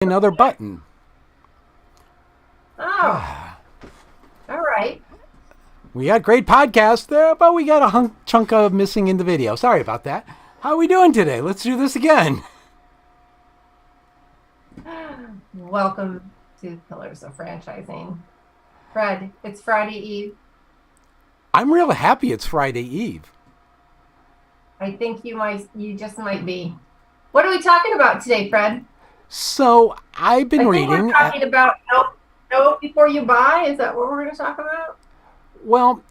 Another button. Oh, all right. We had great podcast there, but we got a chunk of missing in the video. Sorry about that. How are we doing today? Let's do this again. Welcome to Pillars of Franchising. Fred, it's Friday Eve. I'm real happy it's Friday Eve. I think you just might be. What are we talking about today, Fred? So I've been I think reading. we're talking about know before you buy. Is that what we're going to talk about? Well,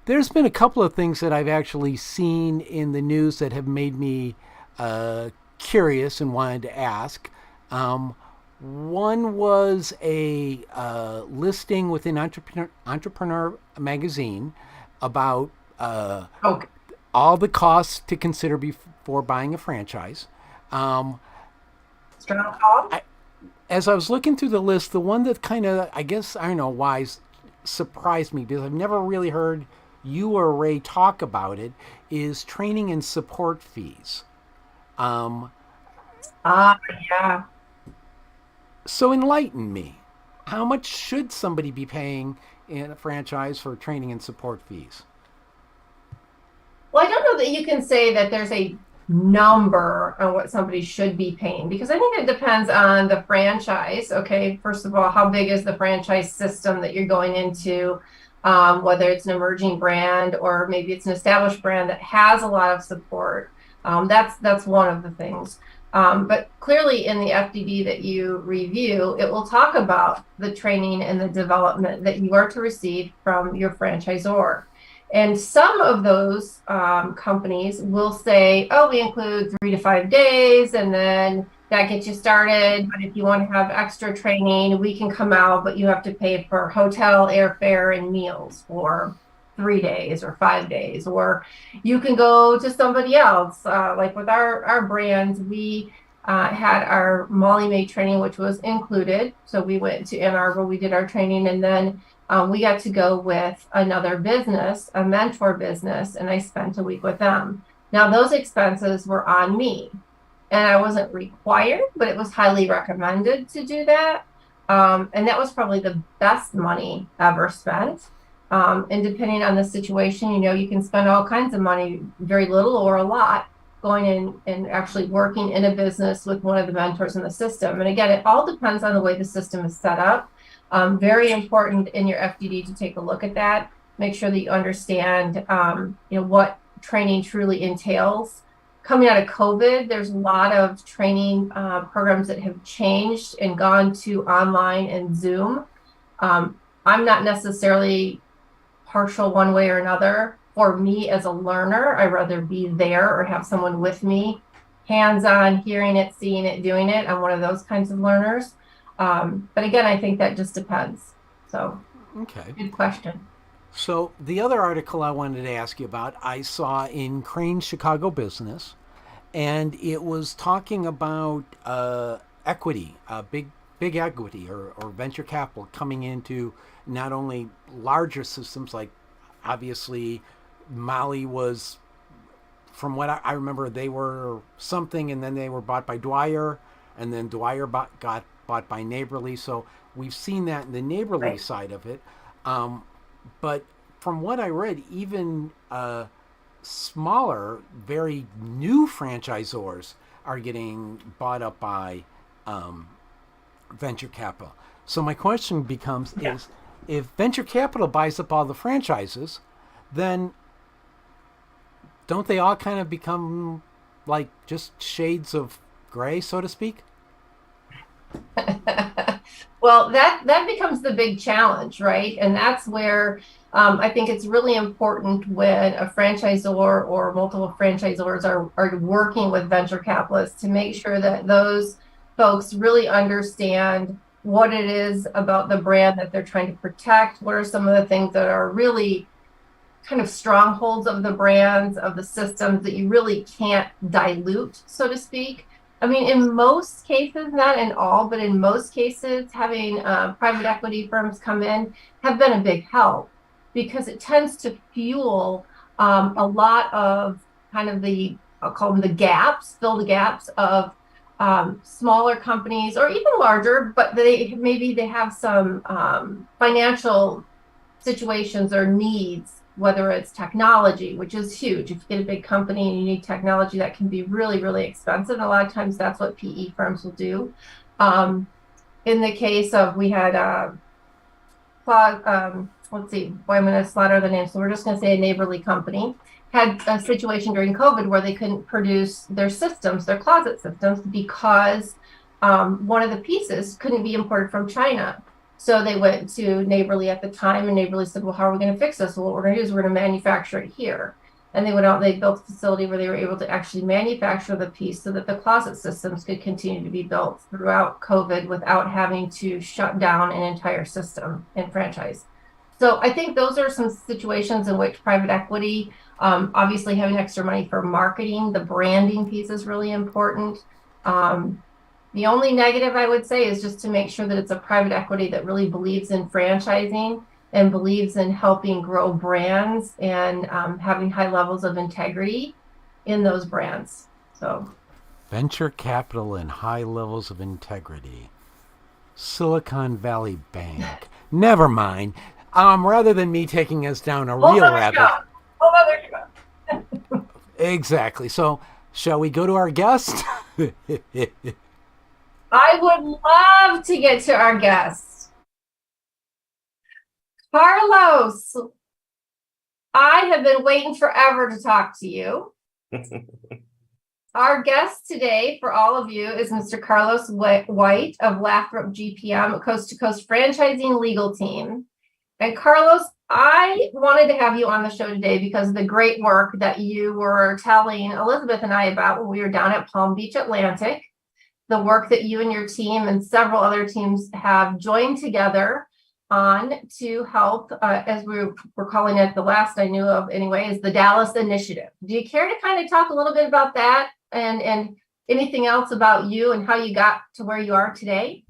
there's been a couple of things that I've actually seen in the news that have made me curious and wanted to ask. One was a listing within Entrepreneur magazine about Okay. all the costs to consider before buying a franchise. Strong call. As I was looking through the list, the one that kind of, I guess, I don't know why, surprised me because I've never really heard you or Ray talk about it, is training and support fees. Yeah. So enlighten me. How much should somebody be paying in a franchise for training and support fees? Well, I don't know that you can say that there's a number on what somebody should be paying because I think it depends on the franchise. Okay, first of all, how big is the franchise system that you're going into? Whether it's an emerging brand or maybe it's an established brand that has a lot of support. That's one of the things. But clearly in the FDD that you review, it will talk about the training and the development that you are to receive from your franchisor. And some of those companies will say, oh, we include 3 to 5 days, and then that gets you started. But if you want to have extra training, we can come out, but you have to pay for hotel, airfare, and meals for 3 days or 5 days. Or you can go to somebody else. Like with our brands, we had our Maid training, which was included. So we went to Ann Arbor, we did our training, and then we got to go with another business, a mentor business, and I spent a week with them. Now, those expenses were on me, and I wasn't required, but it was highly recommended to do that. And that was probably the best money ever spent. And depending on the situation, you can spend all kinds of money, very little or a lot, going in and actually working in a business with one of the mentors in the system. And again, it all depends on the way the system is set up. Very important in your FDD to take a look at that. Make sure that you understand, what training truly entails. Coming out of COVID, there's a lot of training programs that have changed and gone to online and Zoom. I'm not necessarily partial one way or another. For me as a learner, I'd rather be there or have someone with me, hands-on, hearing it, seeing it, doing it. I'm one of those kinds of learners. But again, I think that just depends. So, Okay. good question. So the other article I wanted to ask you about, I saw in Crane's Chicago Business, and it was talking about equity, big equity or venture capital coming into not only larger systems like obviously Molly was, from what I remember, they were something, and then they were bought by Dwyer, and then Dwyer got bought by Neighborly. So we've seen that in the Neighborly Right. side of it. But from what I read, even smaller, very new franchisors are getting bought up by venture capital. So my question becomes is, if venture capital buys up all the franchises, then don't they all kind of become like just shades of gray, so to speak? Well, that becomes the big challenge, right? And that's where I think it's really important when a franchisor or multiple franchisors are working with venture capitalists to make sure that those folks really understand what it is about the brand that they're trying to protect. What are some of the things that are really kind of strongholds of the brands, of the systems that you really can't dilute, so to speak. I mean, in most cases, not in all, but in most cases, having private equity firms come in have been a big help because it tends to fuel a lot of kind of I'll call them the gaps, fill the gaps of smaller companies or even larger, but maybe they have some financial situations or needs, whether it's technology, which is huge. If you get a big company and you need technology, that can be really, really expensive. And a lot of times that's what PE firms will do. In the case of, we had, let's see, boy, I'm going to slaughter the name. So we're just going to say a neighborly company had a situation during COVID where they couldn't produce their systems, their closet systems, because one of the pieces couldn't be imported from China. So they went to Neighborly at the time, and Neighborly said, well, how are we going to fix this? Well, what we're going to do is we're going to manufacture it here. And they went out and they built a facility where they were able to actually manufacture the piece so that the closet systems could continue to be built throughout COVID without having to shut down an entire system and franchise. So I think those are some situations in which private equity, obviously having extra money for marketing, the branding piece is really important. The only negative I would say is just to make sure that it's a private equity that really believes in franchising and believes in helping grow brands and having high levels of integrity in those brands. So, venture capital and high levels of integrity. Silicon Valley Bank. Never mind. Rather than me taking us down a real rabbit. Exactly. So, shall we go to our guest? I would love to get to our guest. Carlos, I have been waiting forever to talk to you. Our guest today, for all of you, is Mr. Carlos White of Lathrop GPM, Coast to Coast Franchising Legal Team. And Carlos, I wanted to have you on the show today because of the great work that you were telling Elizabeth and I about when we were down at Palm Beach Atlantic, the work that you and your team and several other teams have joined together on to help, as we were calling it, the last I knew of anyway, is the Dallas Initiative. Do you care to kind of talk a little bit about that and anything else about you and how you got to where you are today?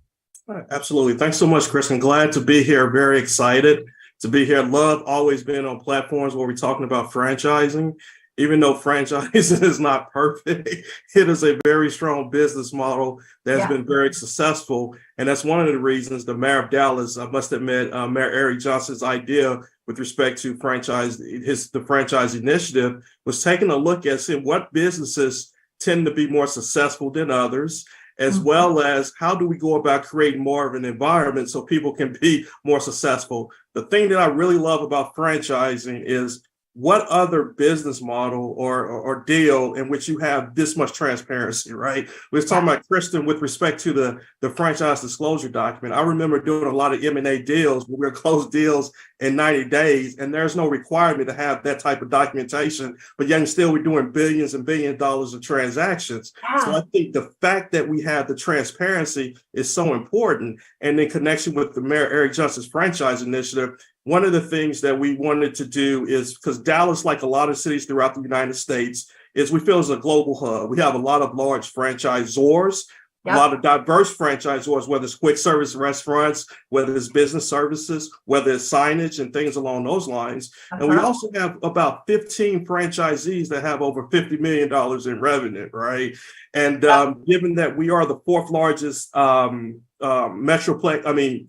Absolutely. Thanks so much, Kristin. Glad to be here. Very excited to be here. Love always being on platforms where we're talking about franchising. Even though franchising is not perfect, it is a very strong business model that's been very successful. And that's one of the reasons the mayor of Dallas, I must admit, Mayor Eric Johnson's idea with respect to the franchise initiative was taking a look at seeing what businesses tend to be more successful than others, as well as how do we go about creating more of an environment so people can be more successful. The thing that I really love about franchising is what other business model or deal in which you have this much transparency, right? We was talking about Kristin with respect to the franchise disclosure document. I remember doing a lot of M&A deals where we'll close deals in 90 days, and there's no requirement to have that type of documentation, but yet still we're doing billions and billions of dollars of transactions. So I think the fact that we have the transparency is so important. And in connection with the Mayor Eric Johnson's franchise initiative, one of the things that we wanted to do is, because Dallas, like a lot of cities throughout the United States, is we feel is a global hub. We have a lot of large franchisors, a lot of diverse franchisors, whether it's quick service restaurants, whether it's business services, whether it's signage and things along those lines. And we also have about 15 franchisees that have over $50 million in revenue, right? And given that we are the fourth largest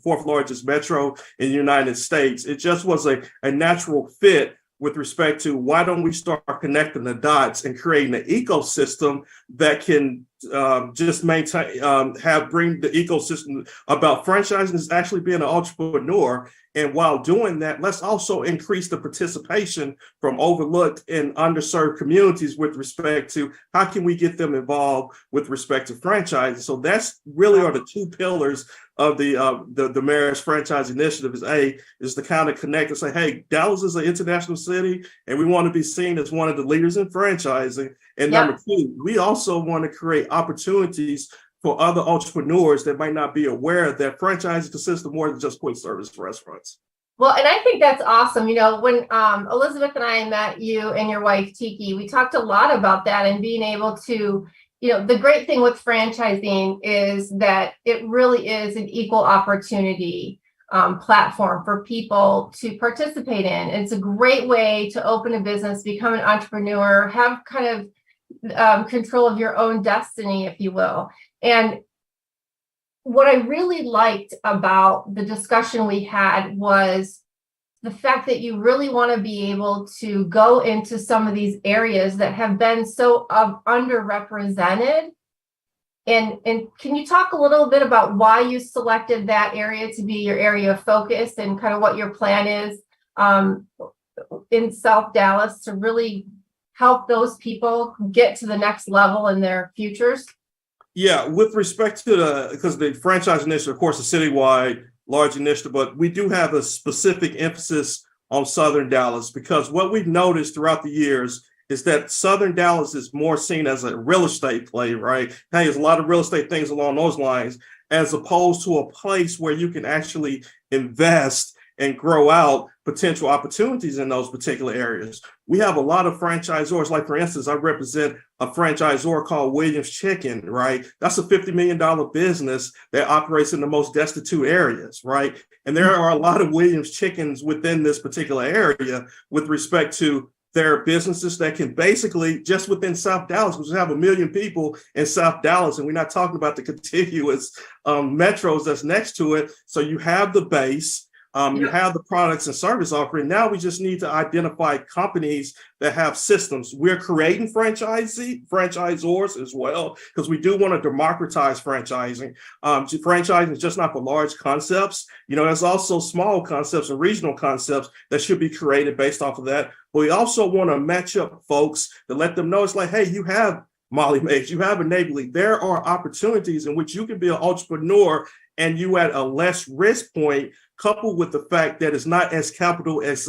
fourth largest metro in the United States, it just was a natural fit with respect to why don't we start connecting the dots and creating an ecosystem that can just maintain, bring the ecosystem about franchising is actually being an entrepreneur. And while doing that, let's also increase the participation from overlooked and underserved communities with respect to how can we get them involved with respect to franchising. So that's really are the two pillars of the mayor's franchise initiative is to kind of connect and say, hey, Dallas is an international city and we want to be seen as one of the leaders in franchising. And number two, we also want to create opportunities for other entrepreneurs that might not be aware that franchising consists of more than just quick service restaurants. Well, and I think that's awesome. You know, when Elizabeth and I met you and your wife, Tiki, we talked a lot about that and being able to, you know, the great thing with franchising is that it really is an equal opportunity platform for people to participate in. It's a great way to open a business, become an entrepreneur, have kind of control of your own destiny, if you will. And what I really liked about the discussion we had was the fact that you really want to be able to go into some of these areas that have been so underrepresented. And can you talk a little bit about why you selected that area to be your area of focus and kind of what your plan is in South Dallas to really help those people get to the next level in their futures? Yeah, with respect to because the franchise initiative, of course, is citywide, large initiative, but we do have a specific emphasis on Southern Dallas because what we've noticed throughout the years is that Southern Dallas is more seen as a real estate play, right? Hey, there's a lot of real estate things along those lines, as opposed to a place where you can actually invest and grow out potential opportunities in those particular areas. We have a lot of franchisors, like for instance, I represent a franchisor called Williams Chicken, right? That's a $50 million business that operates in the most destitute areas, right? And there are a lot of Williams Chickens within this particular area with respect to their businesses that can basically just within South Dallas, because we have 1 million people in South Dallas, and we're not talking about the contiguous metros that's next to it. So you have the base. You have the products and service offering. Now we just need to identify companies that have systems. We're creating franchisors as well, because we do want to democratize franchising. Franchising is just not for large concepts. There's also small concepts and regional concepts that should be created based off of that. But we also want to match up folks to let them know it's like, hey, you have Molly Maid, you have a Neighborly. There are opportunities in which you can be an entrepreneur and you at a less risk point, coupled with the fact that it's not as capital as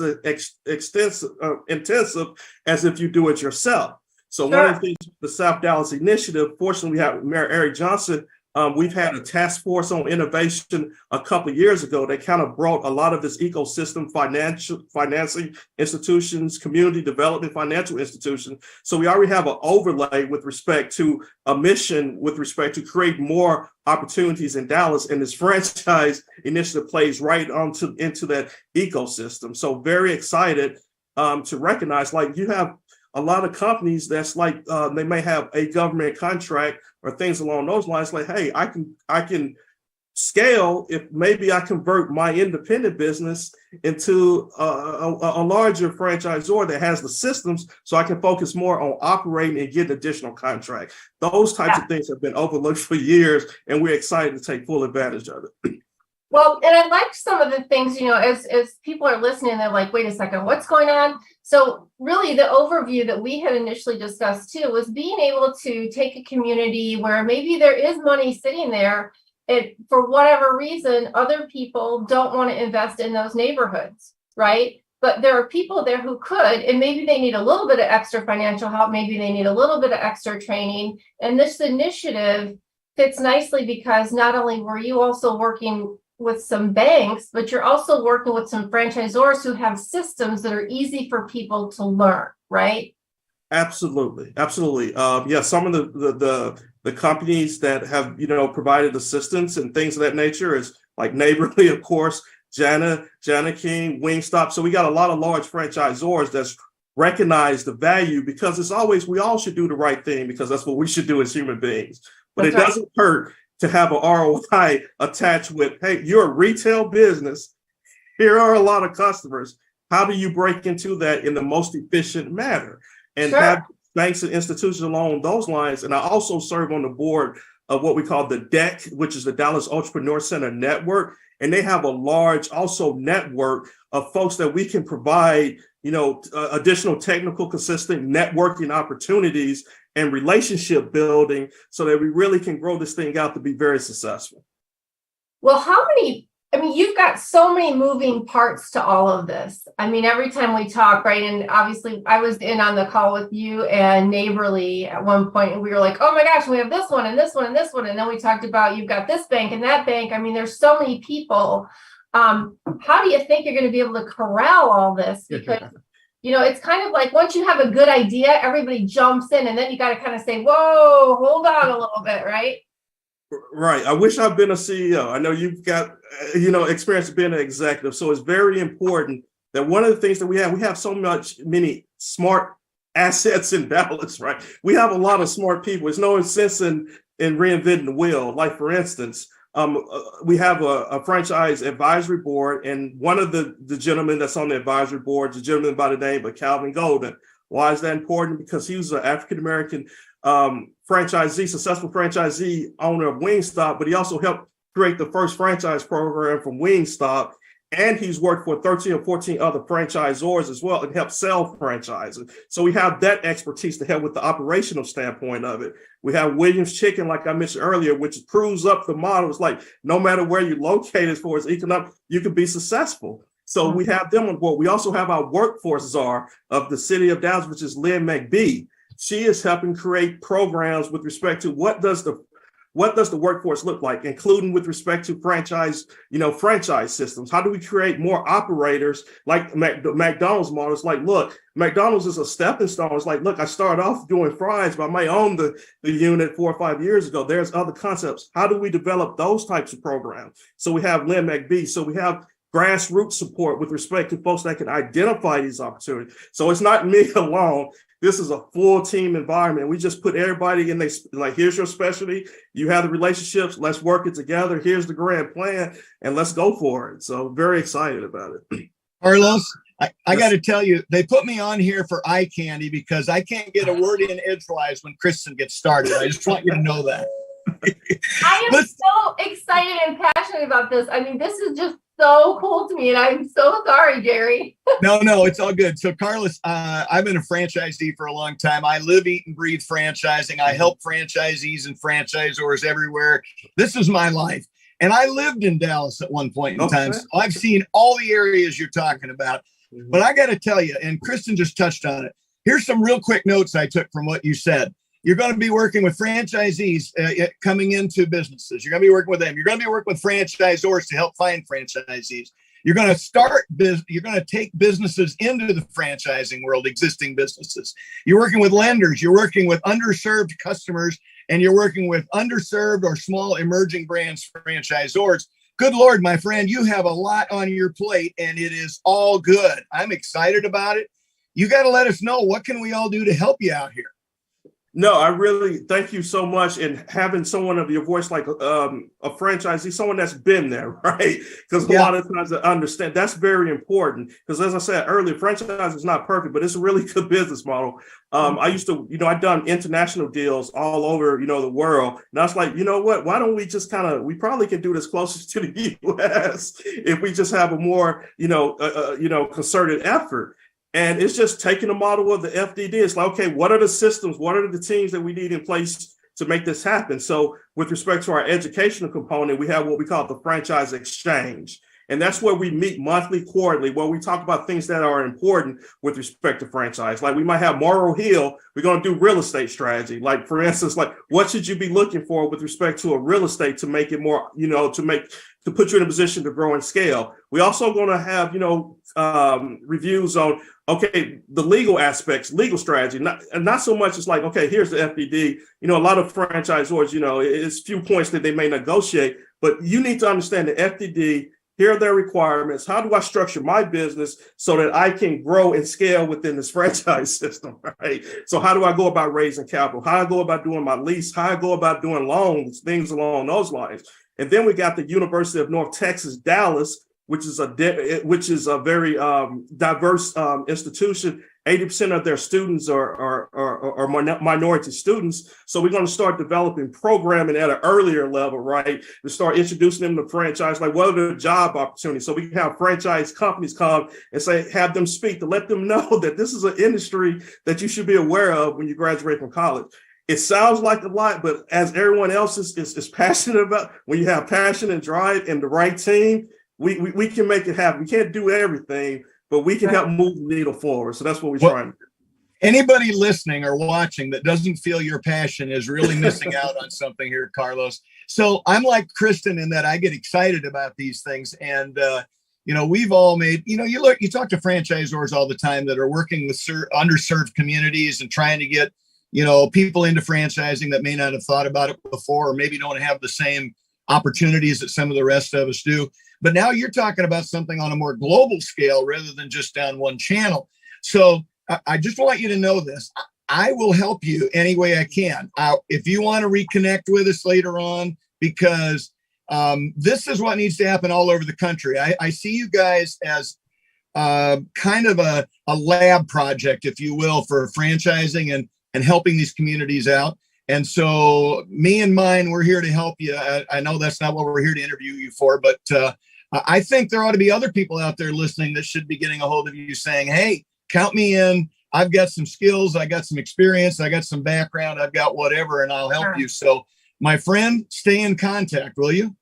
intensive as if you do it yourself. So One of the things, the South Dallas Initiative, fortunately, we have Mayor Eric Johnson. We've had a task force on innovation a couple of years ago that kind of brought a lot of this ecosystem, financing institutions, community development, financial institutions. So we already have an overlay with respect to a mission, with respect to create more opportunities in Dallas. And this franchise initiative plays right into that ecosystem. So very excited to recognize, like, you have a lot of companies that's like they may have a government contract or things along those lines. Like, hey, I can scale if maybe I convert my independent business into a larger franchisor that has the systems, so I can focus more on operating and get additional contract. Those types of things have been overlooked for years, and we're excited to take full advantage of it. Well, and I like some of the things, as people are listening, they're like, wait a second, what's going on? So really the overview that we had initially discussed too was being able to take a community where maybe there is money sitting there. For whatever reason, other people don't want to invest in those neighborhoods, right? But there are people there who could, and maybe they need a little bit of extra financial help. Maybe they need a little bit of extra training. And this initiative fits nicely because not only were you also working with some banks, but you're also working with some franchisors who have systems that are easy for people to learn, right? Absolutely. Some of the companies that have provided assistance and things of that nature is like Neighborly, of course, Jana King, Wingstop. So we got a lot of large franchisors that's recognize the value, because it's always, we all should do the right thing because that's what we should do as human beings. But it doesn't hurt to have an ROI attached with, hey, you're a retail business. Here are a lot of customers. How do you break into that in the most efficient manner? And have banks and institutions along those lines. And I also serve on the board of what we call the DEC, which is the Dallas Entrepreneur Center Network. And they have a large also network of folks that we can provide, additional technical, consistent networking opportunities and relationship building so that we really can grow this thing out to be very successful. Well, you've got so many moving parts to all of this. Every time we talk, right? And obviously I was in on the call with you and Neighborly at one point, and we were like, oh my gosh, we have this one and this one and this one. And then we talked about, you've got this bank and that bank. There's so many people. How do you think you're going to be able to corral all this? Because it's kind of like once you have a good idea, everybody jumps in, and then you got to kind of say, whoa, hold on a little bit, right? Right. I wish I've been a CEO. I know you've got, experience being an executive. So it's very important that one of the things that we have so many smart assets in Dallas, right? We have a lot of smart people. There's no sense in in reinventing the wheel. Like, for instance, we have a franchise advisory board, and one of the gentlemen that's on the advisory board is a gentleman by the name of Calvin Golden. Why is that important? Because he was an African-American franchisee, successful franchisee owner of Wingstop, but he also helped create the first franchise program from Wingstop. And he's worked for 13 or 14 other franchisors as well and helped sell franchises. So we have that expertise to help with the operational standpoint of it. We have Williams Chicken, like I mentioned earlier, which proves up the model. It's like, no matter where you're located as far as economic, you can be successful. So we have them on board. We also have our workforce czar of the city of Dallas, which is Lynn McBee. She is helping create programs with respect to what does the workforce look like, including with respect to franchise systems? How do we create more operators like the McDonald's model? It's like, look, McDonald's is a stepping stone. It's like, look, I started off doing fries, but I might own the unit 4 or 5 years ago. There's other concepts. How do we develop those types of programs? So we have Lynn McBee. So we have grassroots support with respect to folks that can identify these opportunities. So it's not me alone. This is a full team environment. We just put everybody in like, here's your specialty. You have the relationships. Let's work it together. Here's the grand plan, and let's go for it. So very excited about it. Carlos, I got to tell you, they put me on here for eye candy because I can't get a word in edgewise when Kristin gets started. I just want you to know that. I am so excited and passionate about this. I mean, this is just so cool to me, and I'm so sorry, Jerry. No, it's all good. So, Carlos, I've been a franchisee for a long time. I live, eat, and breathe franchising. I help franchisees and franchisors everywhere. This is my life. And I lived in Dallas at one point in time. So I've seen all the areas you're talking about. But I got to tell you, and Kristin just touched on it, here's some real quick notes I took from what you said. You're going to be working with franchisees coming into businesses. You're going to be working with them. You're going to be working with franchisors to help find franchisees. You're going to you're going to take businesses into the franchising world, existing businesses. You're working with lenders. You're working with underserved customers, and you're working with underserved or small emerging brands franchisors. Good Lord, my friend, you have a lot on your plate, and it is all good. I'm excited about it. You got to let us know, what can we all do to help you out here? No, I really thank you so much. And having someone of your voice, like a franchisee, someone that's been there, right? Because a lot of times I understand that's very important. Because as I said earlier, franchise is not perfect, but it's a really good business model. I used to, I've done international deals all over, the world. And I was like, you know what? Why don't we just we probably can do this closer to the U.S. if we just have a more, concerted effort. And it's just taking the model of the FDD. It's like, okay, what are the systems? What are the teams that we need in place to make this happen? So with respect to our educational component, we have what we call the franchise exchange. And that's where we meet monthly, quarterly, where we talk about things that are important with respect to franchise. Like we might have Morrow Hill, we're going to do real estate strategy. Like, for instance, like what should you be looking for with respect to a real estate to make it more, to put you in a position to grow and scale. We also going to have, reviews on, okay, the legal aspects, legal strategy, not so much as like, okay, here's the FDD. A lot of franchisors, it's few points that they may negotiate, but you need to understand the FDD. Here are their requirements. How do I structure my business so that I can grow and scale within this franchise system, right? So how do I go about raising capital? How do I go about doing my lease? How do I go about doing loans, things along those lines? And then we got the University of North Texas, Dallas, which is a very diverse institution. 80% of their students are minority students. So we're going to start developing programming at an earlier level, right? To start introducing them to franchise, like what are the job opportunities? So we can have franchise companies come and have them speak to let them know that this is an industry that you should be aware of when you graduate from college. It sounds like a lot, but as everyone else is passionate about, when you have passion and drive and the right team, we can make it happen. We can't do everything, but we can help move the needle forward. So that's what we're trying to do. Anybody listening or watching that doesn't feel your passion is really missing out on something here, Carlos. So I'm like Kristin in that I get excited about these things. And, we've all made, you talk to franchisors all the time that are working with underserved communities and trying to get, people into franchising that may not have thought about it before, or maybe don't have the same opportunities that some of the rest of us do. But now you're talking about something on a more global scale rather than just down one channel. So I just want you to know this. I will help you any way I can. If you want to reconnect with us later on, because this is what needs to happen all over the country. I see you guys as kind of a lab project, if you will, for franchising and helping these communities out. And so me and mine, we're here to help you. I know that's not what we're here to interview you for, but I think there ought to be other people out there listening that should be getting a hold of you saying, hey, count me in. I've got some skills. I got some experience. I got some background. I've got whatever, and I'll help you. So my friend, stay in contact, will you?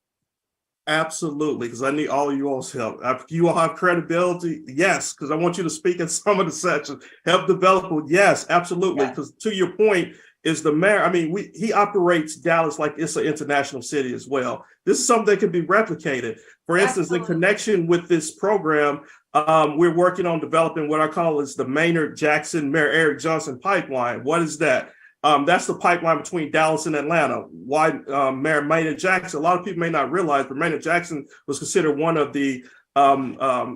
Absolutely, because I need all of you all's help. If you all have credibility, yes, because I want you to speak in some of the sections. Help develop, yes, absolutely. Because to your point, is the mayor. I mean, he operates Dallas like it's an international city as well. This is something that can be replicated. For instance, in connection with this program, we're working on developing what I call is the Maynard-Jackson Mayor Eric Johnson pipeline. What is that? That's the pipeline between Dallas and Atlanta. Why Mayor Maynard Jackson? A lot of people may not realize, but Maynard Jackson was considered one of the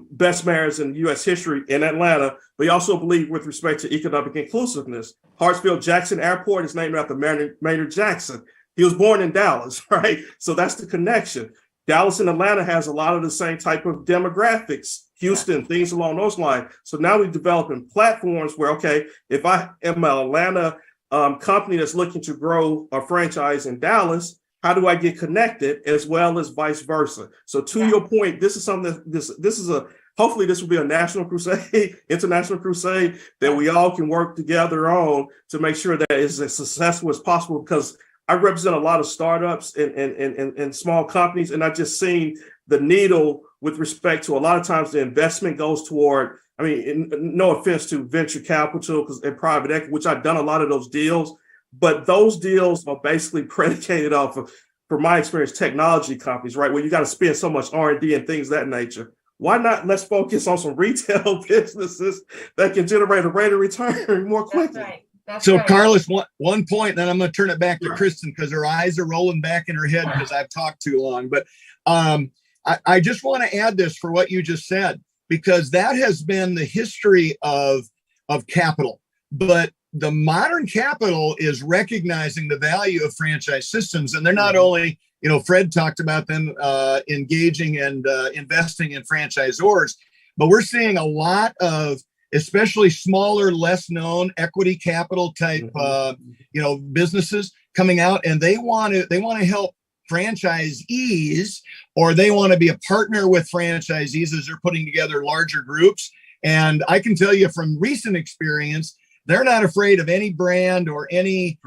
best mayors in U.S. history in Atlanta. But he also believed with respect to economic inclusiveness. Hartsfield-Jackson Airport is named after Maynard Jackson. He was born in Dallas, right? So that's the connection. Dallas and Atlanta has a lot of the same type of demographics. Houston, things along those lines. So now we're developing platforms where, okay, if I am an Atlanta company that's looking to grow a franchise in Dallas, how do I get connected, as well as vice versa? So to your point, this is something that this is hopefully this will be a national crusade, international crusade that we all can work together on to make sure that it's as successful as possible, because I represent a lot of startups and small companies, and I've just seen the needle with respect to a lot of times the investment goes toward, I mean, no offense to venture capital and private equity, which I've done a lot of those deals, but those deals are basically predicated off of, from my experience, technology companies, right? Where you got to spend so much R&D and things of that nature. Why not let's focus on some retail businesses that can generate a rate of return more quickly? That's right. That's so right. Carlos, one point, then I'm going to turn it back to Kristin because her eyes are rolling back in her head because I've talked too long. But I just want to add this for what you just said, because that has been the history of capital. But the modern capital is recognizing the value of franchise systems. And they're not only, Fred talked about them engaging and investing in franchisors, but we're seeing a lot of, especially smaller, less known equity capital type, businesses coming out, and they want to help franchisees, or they want to be a partner with franchisees as they're putting together larger groups. And I can tell you from recent experience, they're not afraid of any brand or any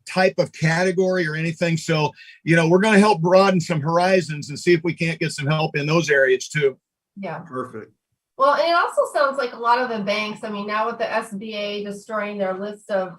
type of category or anything. So, we're going to help broaden some horizons and see if we can't get some help in those areas too. Yeah. Perfect. Well, and it also sounds like a lot of the banks, I mean, now with the SBA destroying their list of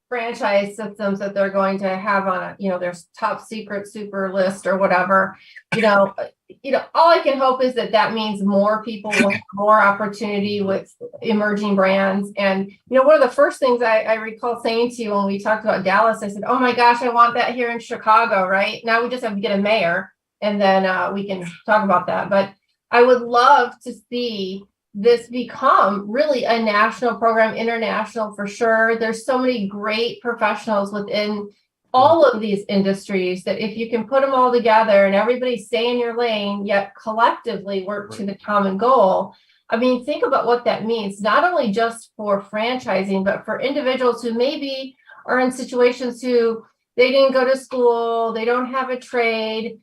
franchise systems that they're going to have on their top secret super list or whatever, all I can hope is that means more people will have more opportunity with emerging brands. And, one of the first things I recall saying to you when we talked about Dallas, I said, oh my gosh, I want that here in Chicago, right? Now we just have to get a mayor, and then we can talk about that. But I would love to see this become really a national program, international for sure. There's so many great professionals within all of these industries that if you can put them all together and everybody stay in your lane, yet collectively work to the common goal. I mean, think about what that means, not only just for franchising, but for individuals who maybe are in situations who they didn't go to school, they don't have a trade,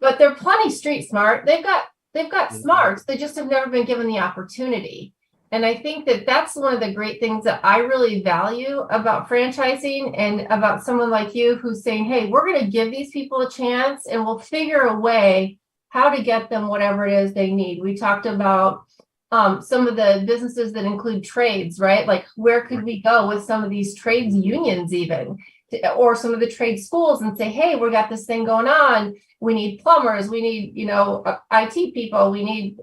but they're plenty street smart. They've got smarts. They just have never been given the opportunity. And I think that's one of the great things that I really value about franchising and about someone like you who's saying, hey, we're going to give these people a chance and we'll figure a way how to get them whatever it is they need. We talked about some of the businesses that include trades, right? Like where could we go with some of these trades unions even, or some of the trade schools and say, hey, we got this thing going on. We need plumbers, we need, IT people, we need,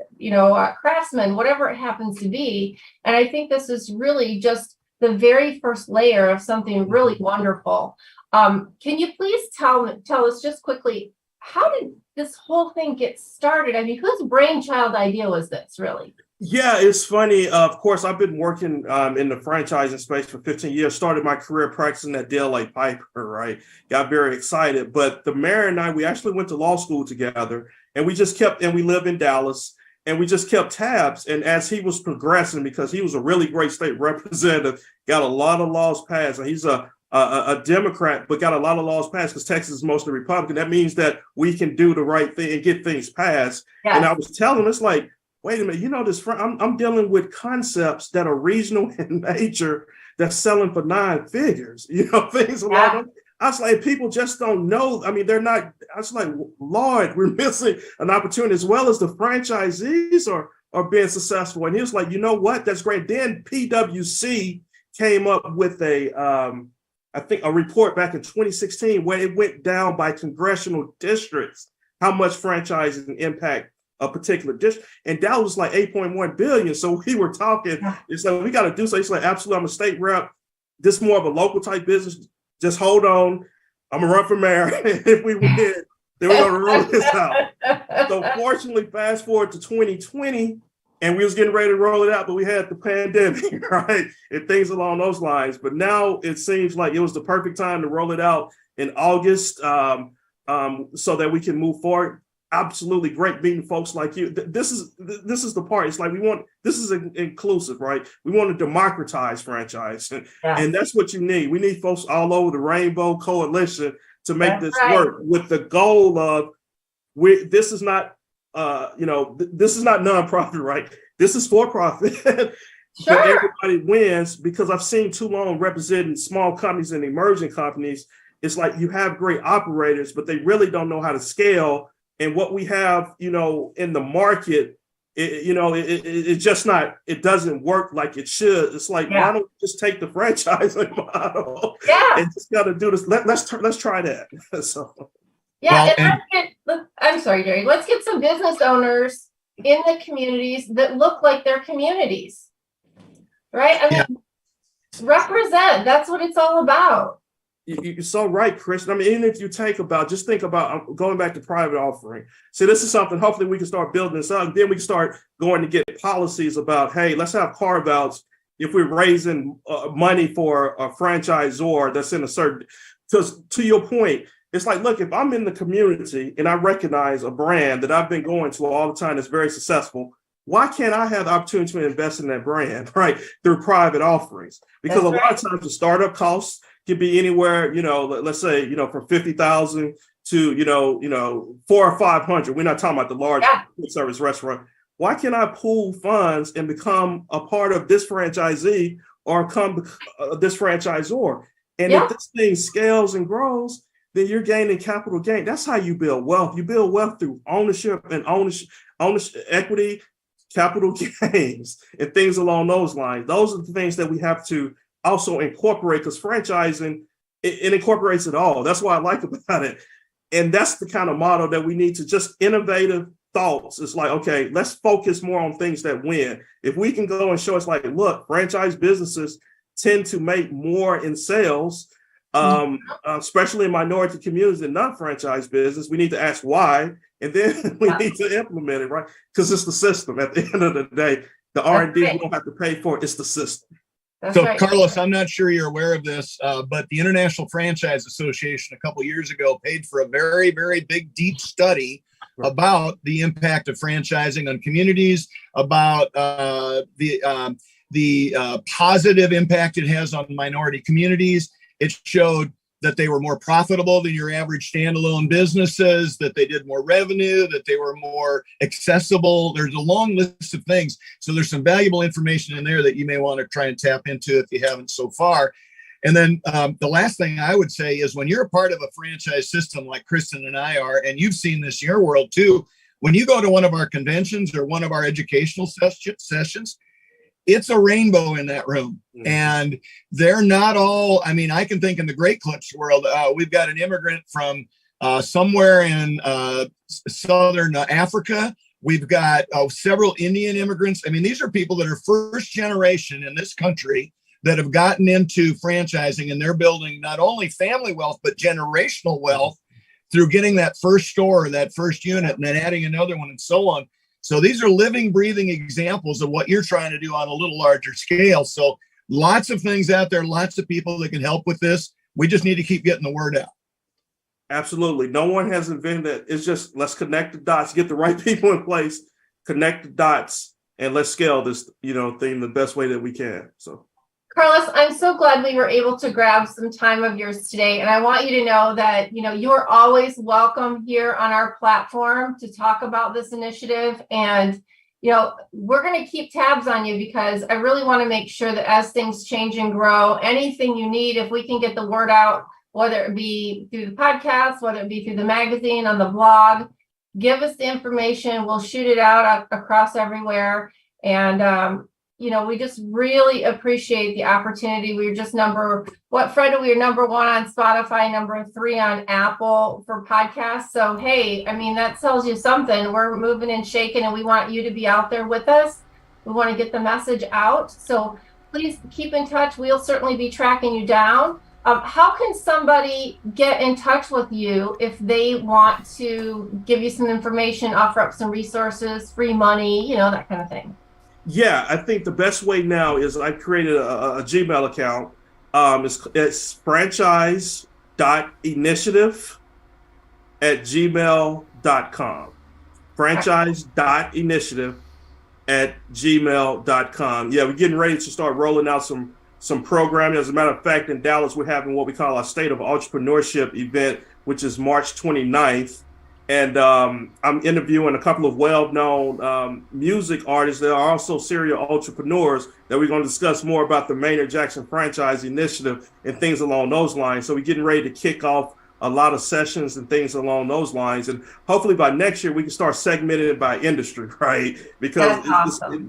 craftsmen, whatever it happens to be. And I think this is really just the very first layer of something really wonderful. Can you please tell us just quickly, how did this whole thing get started? I mean, whose brainchild idea was this really? Yeah, it's funny. Of course, I've been working in the franchising space for 15 years. Started my career practicing at DLA Piper, right? Got very excited. But the mayor and I, we actually went to law school together, and we live in Dallas, and we just kept tabs. And as he was progressing, because he was a really great state representative, got a lot of laws passed, and he's a Democrat, but got a lot of laws passed because Texas is mostly Republican. That means that we can do the right thing and get things passed. Yes. And I was telling him, it's like, wait a minute, I'm dealing with concepts that are regional in nature that's selling for 9 figures, things along those. I was like, people just don't know. I mean, they're not, I was like, Lord, we're missing an opportunity, as well as the franchisees are being successful. And he was like, you know what? That's great. Then PwC came up with I think a report back in 2016 where it went down by congressional districts, how much franchising impact a particular district, and that was like 8.1 billion. So we were talking, it's like, we got to do so. It's like, absolutely, I'm a state rep. This is more of a local type business. Just hold on. I'm gonna run for mayor. If we win, then we're gonna roll this out. So fortunately, fast forward to 2020, and we was getting ready to roll it out, but we had the pandemic, right? And things along those lines. But now it seems like it was the perfect time to roll it out in August, so that we can move forward. Absolutely great meeting folks like you. This is the part. It's like this is inclusive, right? We want to democratize franchise, and that's what you need. We need folks all over the Rainbow Coalition to make this work with the goal of this is not this is not nonprofit, right? This is for profit. Sure. But everybody wins, because I've seen too long representing small companies and emerging companies. It's like you have great operators, but they really don't know how to scale. And what we have, in the market, it just not, it doesn't work like it should. It's like, why don't we just take the franchising model and just got to do this? Let's try that. So. Yeah, I'm sorry, Jerry. Let's get some business owners in the communities that look like their communities, right? I mean, represent. That's what it's all about. You're so right, Kristin. I mean, even if you just think about going back to private offering. See, this is something, hopefully we can start building this up. Then we can start going to get policies about, hey, let's have carve outs if we're raising money for a franchisor that's in a certain, because to your point, it's like, look, if I'm in the community and I recognize a brand that I've been going to all the time that's very successful, why can't I have the opportunity to invest in that brand, right? Through private offerings? Because a lot of times the startup costs could be anywhere, let's say, from 50,000 to, 400 or 500. We're not talking about the large service restaurant. Why can't I pool funds and become a part of this franchisee or become this franchisor? And if this thing scales and grows, then you're gaining capital gain. That's how you build wealth. You build wealth through ownership, equity, capital gains, and things along those lines. Those are the things that we have to also incorporate, because franchising, it incorporates it all. That's what I like about it. And that's the kind of model that we need to just innovative thoughts. It's like, okay, let's focus more on things that win. If we can go and show us like, look, franchise businesses tend to make more in sales, especially in minority communities and non-franchise business, we need to ask why, and then we need to implement it, right? Because it's the system. At the end of the day, the R&D we don't have to pay for, it's the system. That's right. Carlos, I'm not sure you're aware of this, but the International Franchise Association a couple of years ago paid for a very, very big, deep study about the impact of franchising on communities, about the positive impact it has on minority communities. It showed that they were more profitable than your average standalone businesses, that they did more revenue, that they were more accessible. There's a long list of things. So there's some valuable information in there that you may want to try and tap into if you haven't so far. And then the last thing I would say is, when you're a part of a franchise system like Kristin and I are, and you've seen this in your world too, when you go to one of our conventions or one of our educational sessions, it's a rainbow in that room. Mm-hmm. And they're not all, I mean, I can think in the Great Clips world, we've got an immigrant from somewhere in Southern Africa. We've got several Indian immigrants. I mean, these are people that are first generation in this country that have gotten into franchising, and they're building not only family wealth, but generational wealth through getting that first store, that first unit, and then adding another one and so on. So these are living, breathing examples of what you're trying to do on a little larger scale. So lots of things out there, lots of people that can help with this. We just need to keep getting the word out. Absolutely. No one has invented it. It's just, let's connect the dots, get the right people in place, connect the dots, and let's scale this, thing the best way that we can. So, Carlos, I'm so glad we were able to grab some time of yours today. And I want you to know that, you're always welcome here on our platform to talk about this initiative. And, we're going to keep tabs on you, because I really want to make sure that as things change and grow, anything you need, if we can get the word out, whether it be through the podcast, whether it be through the magazine, on the blog, give us the information. We'll shoot it out across everywhere. And, we just really appreciate the opportunity. We were just Fred, we were number 1 on Spotify, number 3 on Apple for podcasts. So, hey, that tells you something. We're moving and shaking, and we want you to be out there with us. We want to get the message out. So please keep in touch. We'll certainly be tracking you down. How can somebody get in touch with you if they want to give you some information, offer up some resources, free money, that kind of thing? Yeah, I think the best way now is I created a Gmail account. It's franchise.initiative@gmail.com. franchise.initiative@gmail.com. Yeah, we're getting ready to start rolling out some programming. As a matter of fact, in Dallas, we're having what we call our State of Entrepreneurship event, which is March 29th. And I'm interviewing a couple of well-known music artists that are also serial entrepreneurs that we're going to discuss more about the Maynard Jackson Franchise Initiative and things along those lines. So we're getting ready to kick off a lot of sessions and things along those lines. And hopefully by next year, we can start segmenting it by industry, right? Because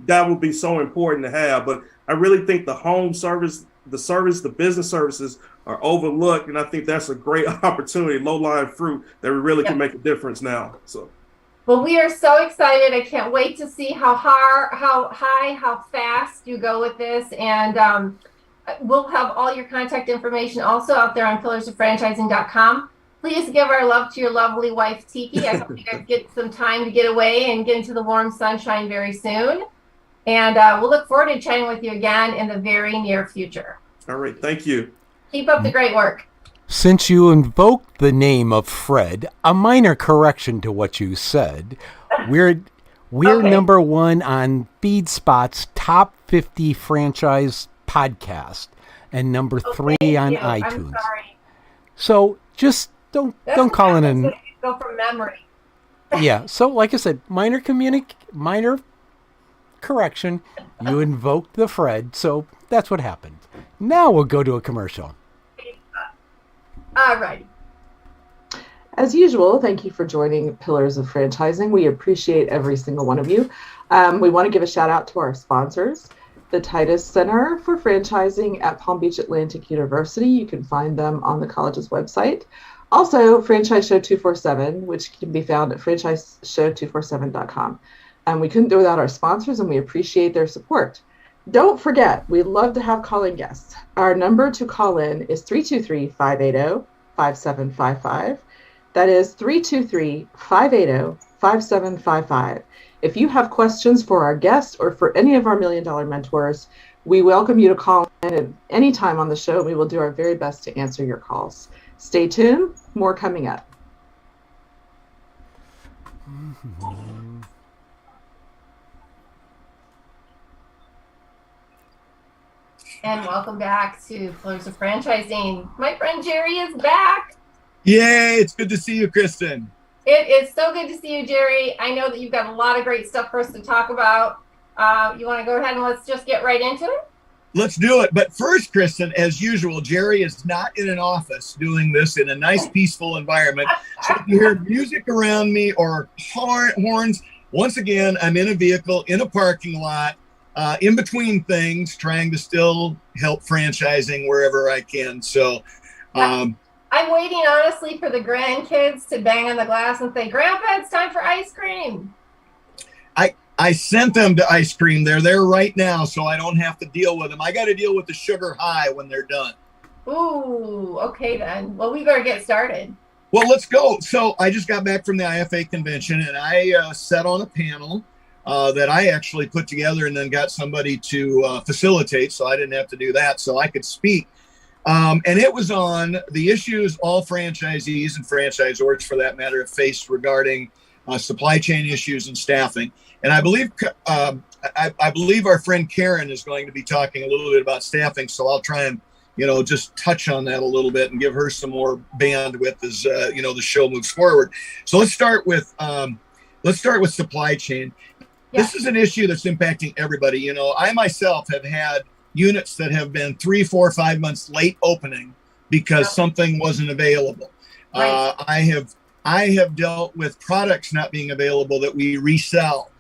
that would be so important to have. But I really think the home service, the business services are overlooked, and I think that's a great opportunity, low-lying fruit that we really can make a difference now. So, well, we are so excited. I can't wait to see how fast you go with this, and we'll have all your contact information also out there on pillarsoffranchising.com. Please give our love to your lovely wife, Tiki. I hope you guys get some time to get away and get into the warm sunshine very soon. And we'll look forward to chatting with you again in the very near future. All right. Thank you. Keep up the great work. Since you invoked the name of Fred, a minor correction to what you said. We're Okay. number 1 on FeedSpot's top 50 franchise podcast, and number 3 on you. iTunes. I'm sorry. So just don't call it an. Go from memory. Yeah. So like I said, minor correction. You invoked the Fred, so that's what happened. Now we'll go to a commercial. All right. As usual, thank you for joining Pillars of Franchising. We appreciate every single one of you. We want to give a shout out to our sponsors, the Titus Center for Franchising at Palm Beach Atlantic University. You can find them on the college's website. Also, Franchise Show 247, which can be found at franchiseshow247.com. We couldn't do without our sponsors, and we appreciate their support. Don't forget, we'd love to have calling guests. Our number to call in is 323-580-5755. That is 323-580-5755. If you have questions for our guests or for any of our Million Dollar mentors, we welcome you to call in at any time on the show. We will do our very best to answer your calls. Stay tuned, more coming up. And welcome back to Pillars of Franchising. My friend Jerry is back. Yay, it's good to see you, Kristin. It is so good to see you, Jerry. I know that you've got a lot of great stuff for us to talk about. You want to go ahead and let's just get right into it? Let's do it. But first, Kristin, as usual, Jerry is not in an office doing this in a nice, peaceful environment. So if you hear music around me or horns, once again, I'm in a vehicle, in a parking lot, in between things, trying to still help franchising wherever I can. So I'm waiting, honestly, for the grandkids to bang on the glass and say, Grandpa, it's time for ice cream. I sent them to ice cream. They're there right now, so I don't have to deal with them. I got to deal with the sugar high when they're done. Ooh, okay then. Well, we better get started. Well, let's go. So I just got back from the IFA convention, and I sat on a panel that I actually put together and then got somebody to facilitate, so I didn't have to do that, so I could speak. And it was on the issues all franchisees and franchisors, for that matter, have faced regarding supply chain issues and staffing. And I believe I believe our friend Karen is going to be talking a little bit about staffing, so I'll try and just touch on that a little bit and give her some more bandwidth as the show moves forward. So let's start with supply chain. Yeah. This is an issue that's impacting everybody. I myself have had units that have been 3, 4, 5 months late opening because something wasn't available. Right. I have dealt with products not being available that we resell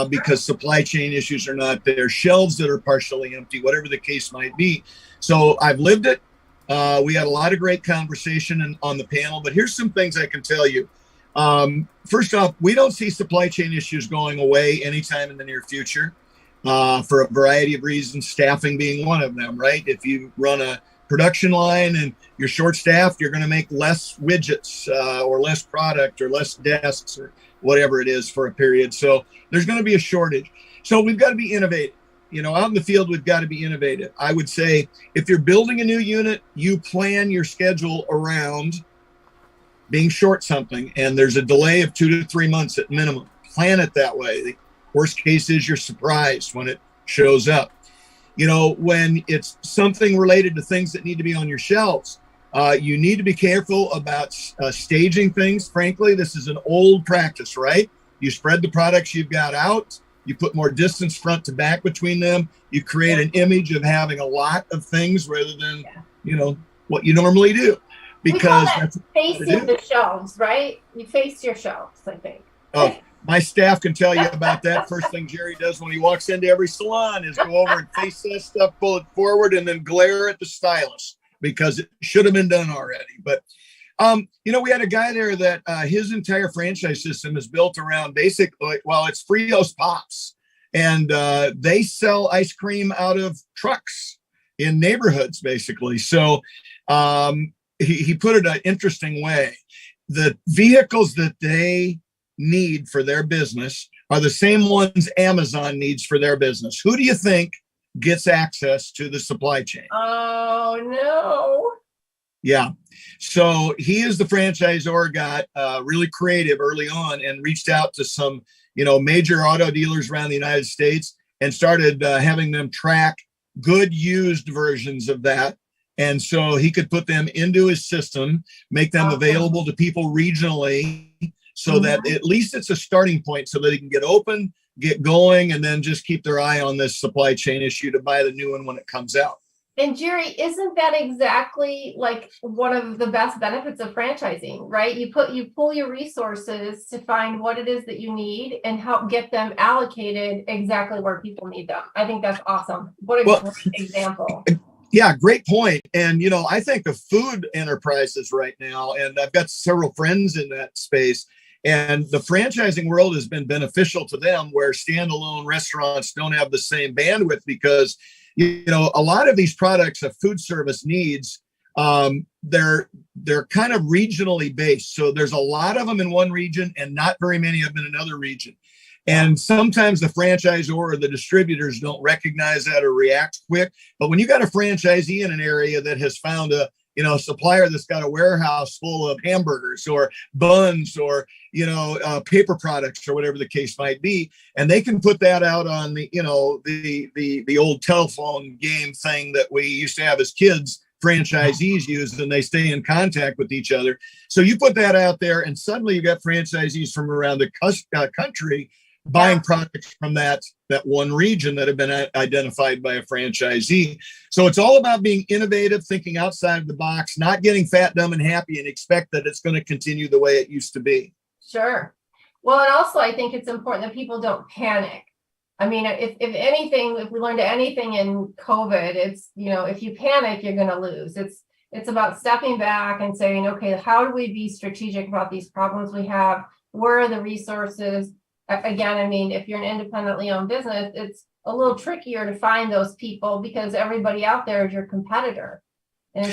because supply chain issues are not there, shelves that are partially empty, whatever the case might be. So I've lived it. We had a lot of great conversation on the panel, but here's some things I can tell you. First off, we don't see supply chain issues going away anytime in the near future for a variety of reasons, staffing being one of them, right? If you run a production line and you're short-staffed, you're going to make less widgets or less product or less desks or whatever it is for a period. So there's going to be a shortage. So we've got to be innovative. Out in the field, we've got to be innovative. I would say if you're building a new unit, you plan your schedule around being short something, and there's a delay of 2 to 3 months at minimum. Plan it that way. The worst case is you're surprised when it shows up. When it's something related to things that need to be on your shelves, you need to be careful about staging things. Frankly, this is an old practice, right? You spread the products you've got out. You put more distance front to back between them. You create an image of having a lot of things rather than, what you normally do. Because that's facing the shelves, right? You face your shelves, I think. Oh, my staff can tell you about that. First thing Jerry does when he walks into every salon is go over and face that stuff, pull it forward, and then glare at the stylist because it should have been done already. But, we had a guy there that his entire franchise system is built around basically, it's Fritos Pops. And they sell ice cream out of trucks in neighborhoods, basically. So he put it an interesting way. The vehicles that they need for their business are the same ones Amazon needs for their business. Who do you think gets access to the supply chain? Oh, no. Yeah. So he, as the franchisor, got really creative early on and reached out to some, major auto dealers around the United States and started having them track good used versions of that. And so he could put them into his system, make them available to people regionally so that at least it's a starting point so that they can get open, get going, and then just keep their eye on this supply chain issue to buy the new one when it comes out. And Jerry, isn't that exactly like one of the best benefits of franchising, right? You pull your resources to find what it is that you need and help get them allocated exactly where people need them. I think that's awesome. What a great example. Yeah, great point. And, I think of food enterprises right now, and I've got several friends in that space, and the franchising world has been beneficial to them where standalone restaurants don't have the same bandwidth because, a lot of these products of food service needs, they're kind of regionally based. So there's a lot of them in one region and not very many of them in another region. And sometimes the franchisor or the distributors don't recognize that or react quick. But when you got a franchisee in an area that has found a supplier that's got a warehouse full of hamburgers or buns or, paper products or whatever the case might be, and they can put that out on the old telephone game thing that we used to have as kids, franchisees use, and they stay in contact with each other. So you put that out there and suddenly you got franchisees from around the country buying products from that one region that have been identified by a franchisee. So it's all about being innovative, thinking outside of the box, not getting fat, dumb, and happy and expect that it's going to continue the way it used to be. Sure. Well, and also I think it's important that people don't panic. I mean, if anything, if we learned anything in COVID, it's, if you panic, you're going to lose. It's about stepping back and saying, okay, how do we be strategic about these problems we have? Where are the resources? Again, I mean, if you're an independently owned business, it's a little trickier to find those people because everybody out there is your competitor. And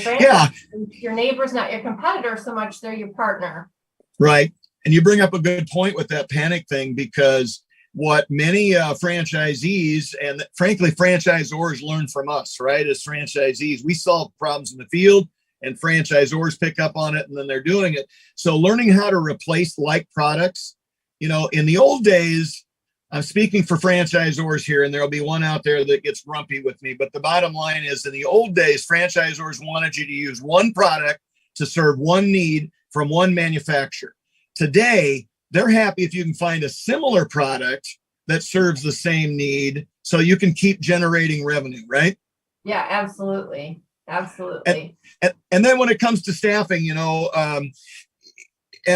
your neighbor's not your competitor so much, they're your partner. Right. And you bring up a good point with that panic thing because what many franchisees and frankly franchisors learn from us, right? As franchisees, we solve problems in the field and franchisors pick up on it and then they're doing it. So learning how to replace like products, in the old days, I'm speaking for franchisors here, and there'll be one out there that gets grumpy with me. But the bottom line is, in the old days, franchisors wanted you to use one product to serve one need from one manufacturer. Today, they're happy if you can find a similar product that serves the same need so you can keep generating revenue, right? Yeah, absolutely. Absolutely. And then when it comes to staffing, and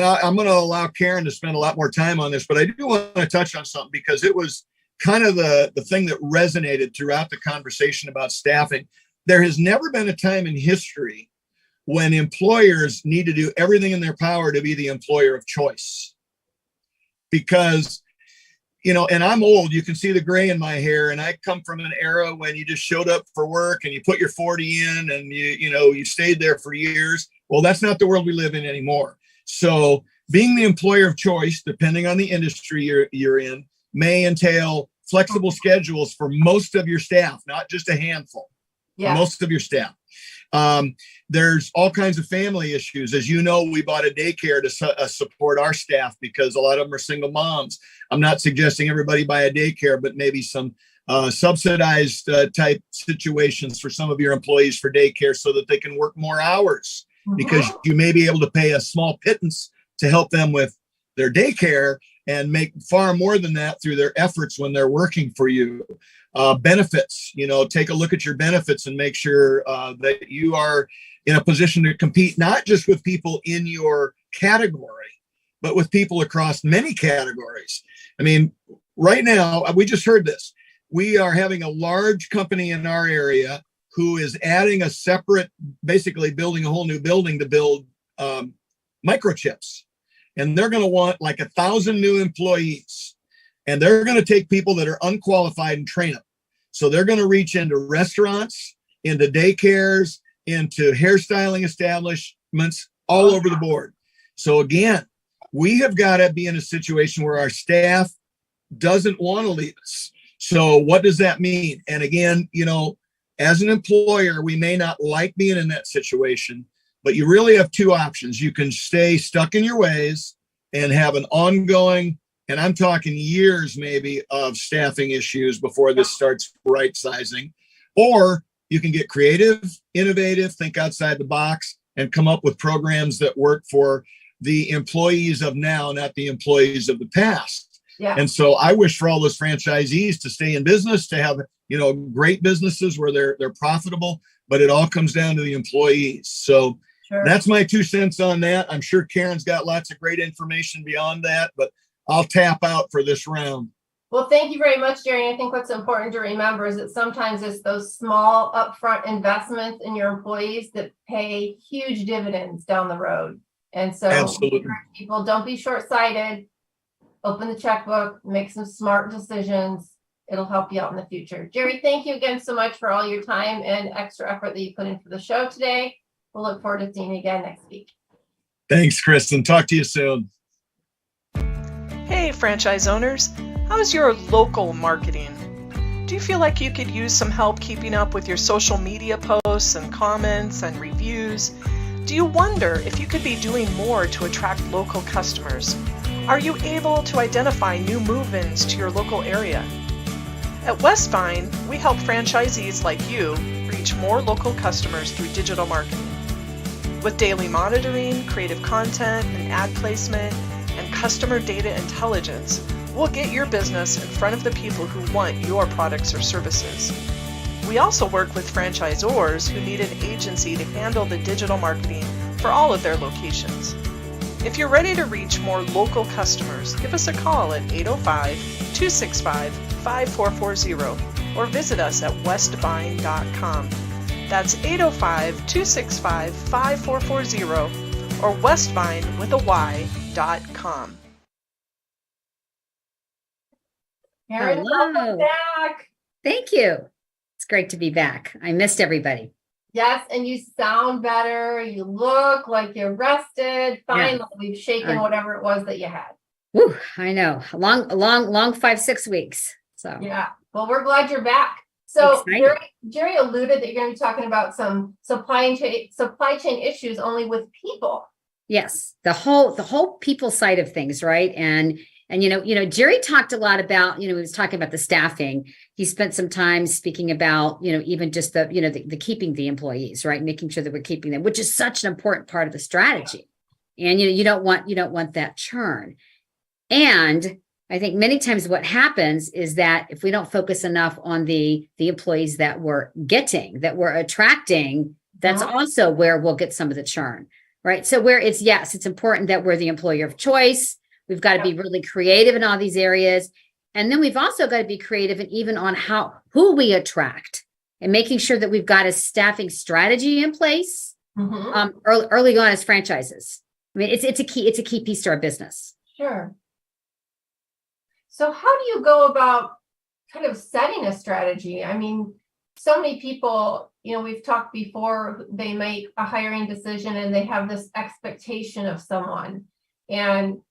I'm going to allow Karen to spend a lot more time on this, but I do want to touch on something because it was kind of the thing that resonated throughout the conversation about staffing. There has never been a time in history when employers need to do everything in their power to be the employer of choice. Because, and I'm old, you can see the gray in my hair, and I come from an era when you just showed up for work and you put your 40 in and you stayed there for years. Well, that's not the world we live in anymore. So being the employer of choice, depending on the industry you're in, may entail flexible schedules for most of your staff, not just a handful. Yeah. Most of your staff. There's all kinds of family issues. As you know, we bought a daycare to support our staff because a lot of them are single moms. I'm not suggesting everybody buy a daycare, but maybe some subsidized type situations for some of your employees for daycare so that they can work more hours. Because you may be able to pay a small pittance to help them with their daycare and make far more than that through their efforts when they're working for you. Benefits, take a look at your benefits and make sure that you are in a position to compete, not just with people in your category, but with people across many categories. I mean, right now, we just heard this. We are having a large company in our area who is adding a separate, basically building a whole new building to build microchips. And they're going to want like 1,000 new employees. And they're going to take people that are unqualified and train them. So they're going to reach into restaurants, into daycares, into hairstyling establishments, all over the board. So again, we have got to be in a situation where our staff doesn't want to leave us. So what does that mean? And again, as an employer, we may not like being in that situation, but you really have two options. You can stay stuck in your ways and have an ongoing, and I'm talking years maybe, of staffing issues before this starts right sizing, or you can get creative, innovative, think outside the box, and come up with programs that work for the employees of now, not the employees of the past. Yeah. And so I wish for all those franchisees to stay in business, to have great businesses where they're profitable, but it all comes down to the employees. So that's my 2 cents on that. I'm sure Karen's got lots of great information beyond that, but I'll tap out for this round. Well, thank you very much, Jerry. I think what's important to remember is that sometimes it's those small upfront investments in your employees that pay huge dividends down the road. And so absolutely, people, don't be short-sighted. Open the checkbook, make some smart decisions. It'll help you out in the future. Jerry, thank you again so much for all your time and extra effort that you put into the show today. We'll look forward to seeing you again next week. Thanks, Kristin. Talk to you soon. Hey, franchise owners. How's your local marketing? Do you feel like you could use some help keeping up with your social media posts and comments and reviews? Do you wonder if you could be doing more to attract local customers? Are you able to identify new move-ins to your local area? At Westvine, we help franchisees like you reach more local customers through digital marketing. With daily monitoring, creative content, and ad placement, and customer data intelligence, we'll get your business in front of the people who want your products or services. We also work with franchisors who need an agency to handle the digital marketing for all of their locations. If you're ready to reach more local customers, give us a call at 805-265-5440 or visit us at westvine.com. That's 805-265-5440 or westvine with a Y.com. Karen, welcome back. Thank you. It's great to be back. I missed everybody. Yes, and you sound better. You look like you're rested. Finally, we've shaken whatever it was that you had. Whew, I know. A long 5-6 weeks. So Yeah. Well, we're glad you're back. So excited. Jerry alluded that you're going to be talking about some supply chain issues only with people. Yes, the whole people side of things, right? And Jerry talked a lot about, he was talking about the staffing. He spent some time speaking about, even just the keeping the employees, right? Making sure that we're keeping them, which is such an important part of the strategy. And you don't want that churn. And I think many times what happens is that if we don't focus enough on the employees that we're getting, that we're attracting, that's also where we'll get some of the churn. Right. So it's important that we're the employer of choice. We've got to be really creative in all these areas. And then we've also got to be creative and even on who we attract and making sure that we've got a staffing strategy in place early on as franchises. I mean, it's a key piece to our business. Sure. So how do you go about kind of setting a strategy? I mean, so many people, we've talked before, they make a hiring decision and they have this expectation of someone. And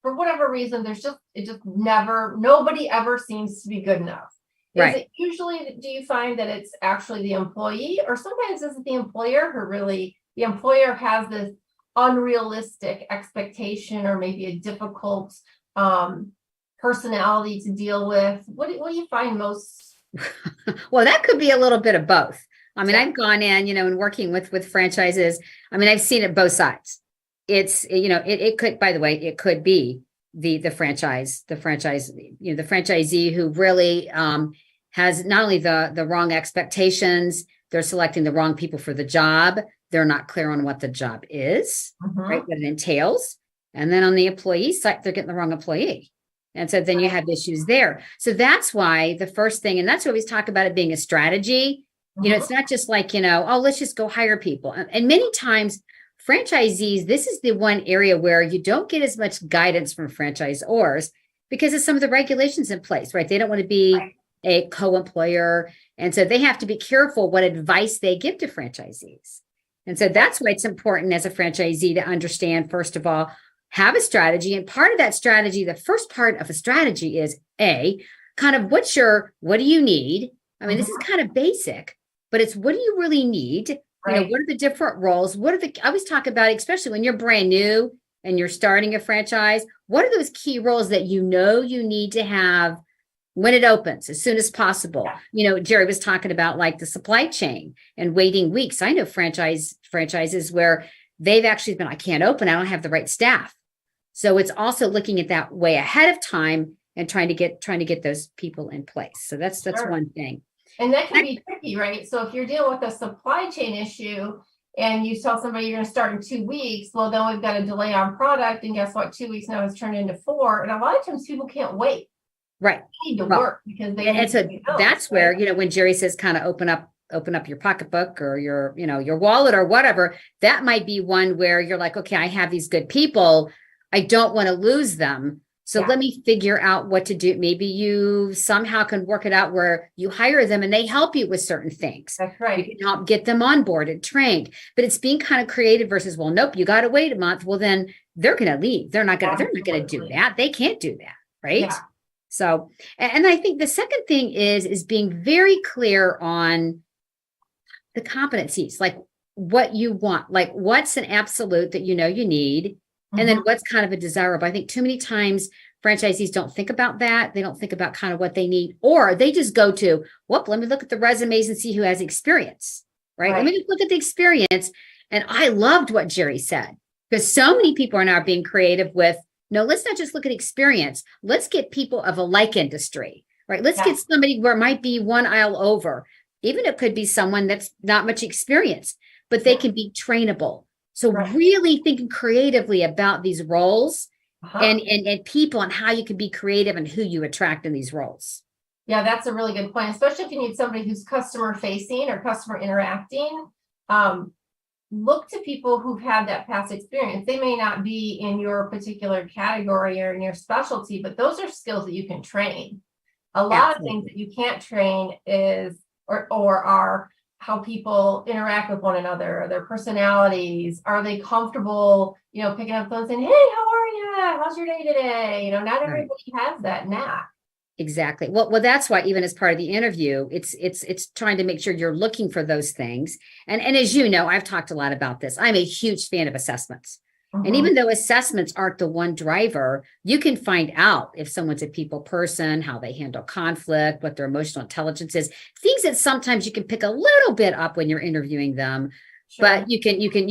for whatever reason, nobody ever seems to be good enough. Is it usually, do you find that it's actually the employee, or sometimes is it the employer the employer has this unrealistic expectation or maybe a difficult personality to deal with? What do you find most? Well, that could be a little bit of both. I mean, I've gone in, and working with franchises. I mean, I've seen it both sides. It's, it could, by the way, it could be the franchisee who really has not only the wrong expectations, they're selecting the wrong people for the job. They're not clear on what the job is, right? What it entails. And then on the employee side, they're getting the wrong employee. And so then you have issues there. So that's why the first thing, and that's why we talk about it being a strategy. It's not just like, let's just go hire people. And many times franchisees, this is the one area where you don't get as much guidance from franchisors because of some of the regulations in place, right? They don't want to be a co-employer. And so they have to be careful what advice they give to franchisees. And so that's why it's important as a franchisee to understand, first of all, have a strategy. And part of that strategy, the first part of a strategy is kind of what do you need? I mean, this is kind of basic, but it's what do you really need? What are the different roles? I always talk about, especially when you're brand new and you're starting a franchise, what are those key roles that you need to have when it opens as soon as possible? Jerry was talking about like the supply chain and waiting weeks. I know franchises where they've actually been, I can't open, I don't have the right staff. So it's also looking at that way ahead of time and trying to get those people in place. So that's one thing. And that can be tricky, right? So if you're dealing with a supply chain issue and you tell somebody you're going to start in 2 weeks, well, then we've got a delay on product. And guess what? 2 weeks now has turned into 4. And a lot of times people can't wait. Right. They need to work because they and so that's where, when Jerry says kind of open up your pocketbook or your wallet or whatever, that might be one where you're like, okay, I have these good people. I don't want to lose them. So let me figure out what to do. Maybe you somehow can work it out where you hire them and they help you with certain things. That's right. You can help get them on board and trained. But it's being kind of creative versus, well, nope, you got to wait a month. Well, then they're going to leave. They're not going to do that. They can't do that. Right. Yeah. So, and I think the second thing is being very clear on the competencies, like what you want, like what's an absolute that you need. And then what's kind of a desirable. I think too many times franchisees don't think about that. They don't think about kind of what they need, or they just go to, let me look at the resumes and see who has experience, right? Let me just look at the experience. And I loved what Jerry said, because so many people are now being creative with, no, let's not just look at experience. Let's get people of a like industry, right? Let's get somebody where it might be one aisle over. Even it could be someone that's not much experience, but they can be trainable. So really thinking creatively about these roles and people and how you can be creative and who you attract in these roles. Yeah, that's a really good point, especially if you need somebody who's customer facing or customer interacting. Look to people who've had that past experience. They may not be in your particular category or in your specialty, but those are skills that you can train. A lot of things that you can't train is or are how people interact with one another, their personalities. Are they comfortable, picking up the phone and saying, "Hey, how are you? How's your day today?" Not everybody has that knack. Exactly. Well, that's why even as part of the interview, it's trying to make sure you're looking for those things. And as you know, I've talked a lot about this. I'm a huge fan of assessments. And even though assessments aren't the one driver, you can find out if someone's a people person, how they handle conflict, what their emotional intelligence is, things that sometimes you can pick a little bit up when you're interviewing them. Sure. But you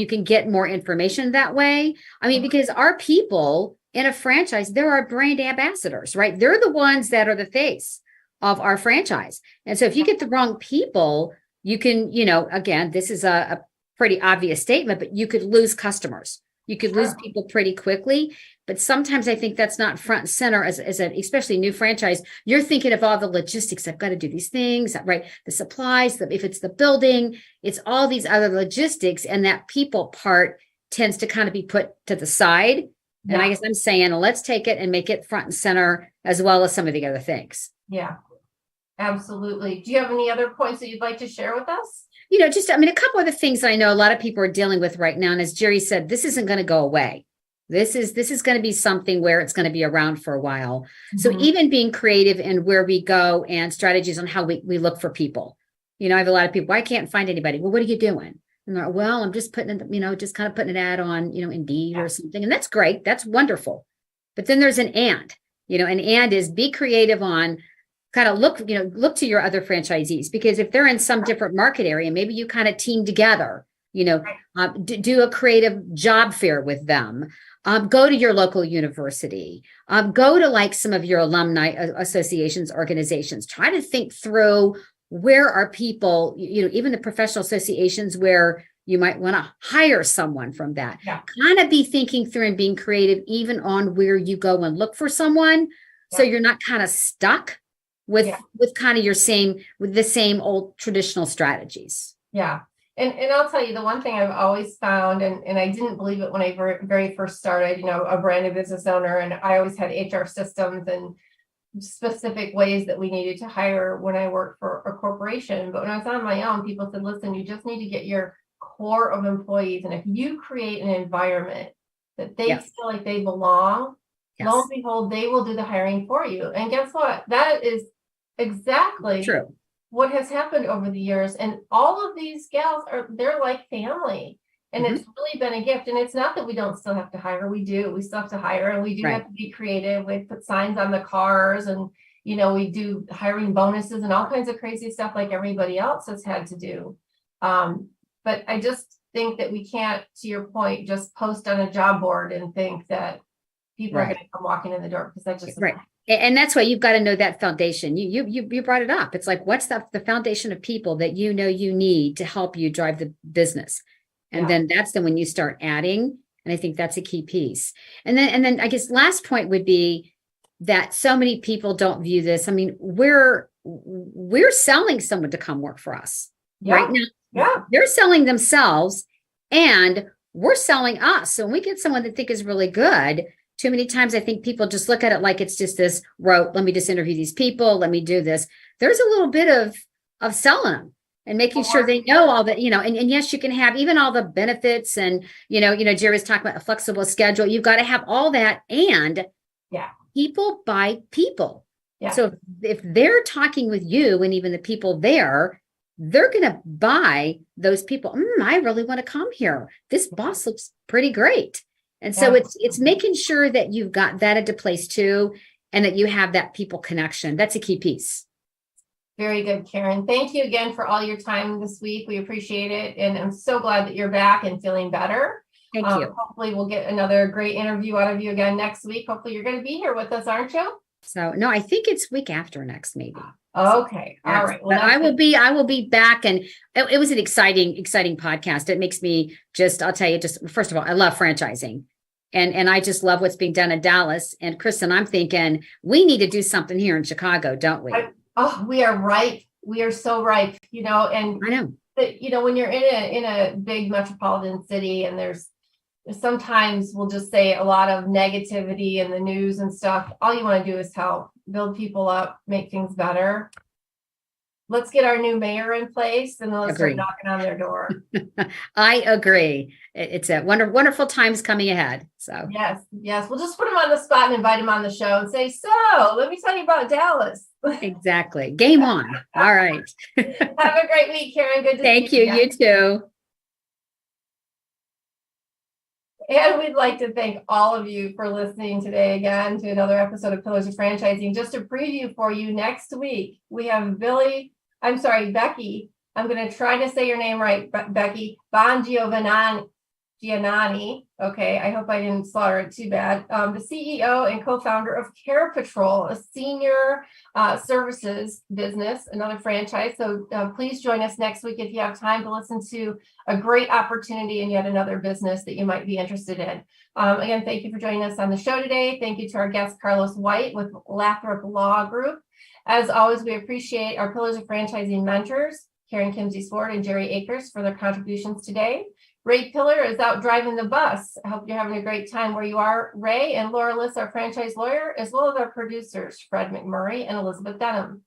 can get more information that way. I mean, because our people in a franchise, there are brand ambassadors, right? They're the ones that are the face of our franchise. And so if you get the wrong people, you can, again, this is a pretty obvious statement, but you could lose customers. You could lose people pretty quickly, but sometimes I think that's not front and center as an especially new franchise. You're thinking of all the logistics. I've got to do these things, right? The supplies, if it's the building, it's all these other logistics, and that people part tends to kind of be put to the side. Yeah. And I guess I'm saying, let's take it and make it front and center as well as some of the other things. Yeah, absolutely. Do you have any other points that you'd like to share with us? A couple of the things I know a lot of people are dealing with right now. And as Jerry said, this isn't going to go away. This is going to be something where it's going to be around for a while. Mm-hmm. So even being creative in where we go and strategies on how we look for people. I have a lot of people, I can't find anybody. Well, what are you doing? And they're like, well, I'm just putting it, just kind of putting an ad on, Indeed or something. And that's great. That's wonderful. But then there's an and is be creative on kind of look to your other franchisees, because if they're in some different market area, maybe you kind of team together, do a creative job fair with them, go to your local university, go to like some of your alumni associations, organizations, try to think through where are people, even the professional associations where you might want to hire someone from that. Yeah. Kind of be thinking through and being creative even on where you go and look for someone. Yeah. So you're not kind of stuck with kind of with the same old traditional strategies. Yeah. And I'll tell you, the one thing I've always found, and I didn't believe it when I very first started, a brand new business owner, and I always had HR systems and specific ways that we needed to hire when I worked for a corporation. But when I was on my own, people said, listen, you just need to get your core of employees. And if you create an environment that they feel like they belong, lo and behold, they will do the hiring for you. And guess what? That is exactly true. What has happened over the years. And all of these gals they're like family. And it's really been a gift. And it's not that we don't still have to hire. We do. We still have to hire, and we do have to be creative. We put signs on the cars, and, we do hiring bonuses and all kinds of crazy stuff like everybody else has had to do. But I just think that we can't, to your point, just post on a job board and think that people are going to come walking in the door, because that's just And that's why you've got to know that foundation. You brought it up. It's like, what's the foundation of people that you need to help you drive the business? And then that's when you start adding. And I think that's a key piece. And then I guess last point would be that so many people don't view this. I mean, we're selling someone to come work for us right now. Yeah. They're selling themselves and we're selling us. So when we get someone that think is really good, too many times I think people just look at it like it's just this rote, let me just interview these people, let me do this. There's a little bit of selling them and making sure they know all that, and yes, you can have even all the benefits and, Jerry's talking about a flexible schedule. You've got to have all that, and people buy people. Yeah. So if they're talking with you and even the people there, they're going to buy those people. I really want to come here. This boss looks pretty great. And so it's making sure that you've got that into place too, and that you have that people connection. That's a key piece. Very good, Karen. Thank you again for all your time this week. We appreciate it. And I'm so glad that you're back and feeling better. Thank you. Hopefully we'll get another great interview out of you again next week. Hopefully you're going to be here with us, aren't you? So no, I think it's week after next, maybe. Okay. All right. Well, but I will be back. And it was an exciting podcast. It makes me I'll tell you, first of all, I love franchising. And I just love what's being done in Dallas. And Kristin, I'm thinking we need to do something here in Chicago, don't we? We are ripe. We are so ripe, and I know that, when you're in a big metropolitan city, and there's sometimes we'll just say a lot of negativity in the news and stuff. All you want to do is help build people up, make things better. let's get our new mayor in place and then let's start Agree. knocking on their door. I agree. It's a wonderful times coming ahead. So Yes. We'll just put him on the spot and invite him on the show and say, so let me tell you about Dallas. exactly. Game on. All right. Have a great week, Karen. Good to Thank see you. again. You too. And we'd like to thank all of you for listening today again to another episode of Pillars of Franchising. Just a preview for you next week, we have Becky. I'm going to try to say your name right, Becky Giannani. Okay, I hope I didn't slaughter it too bad. The CEO and co-founder of Care Patrol, a senior services business, another franchise. So please join us next week if you have time to listen to a great opportunity and yet another business that you might be interested in. Again, thank you for joining us on the show today. Thank you to our guest, Carlos White with Lathrop Law Group. As always, we appreciate our Pillars of Franchising mentors, Karen Kimsey-Sword and Jerry Akers, for their contributions today. Ray Pillar is out driving the bus. I hope you're having a great time where you are, Ray, and Laura Liss, our franchise lawyer, as well as our producers, Fred McMurray and Elizabeth Denham.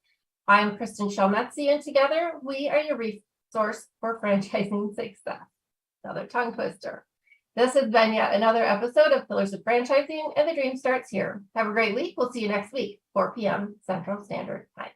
I'm Kristin Selmeczy, and together we are your resource for franchising success. Another tongue twister. This has been yet another episode of Pillars of Franchising, and the dream starts here. Have a great week. We'll see you next week, 4 p.m. Central Standard Time.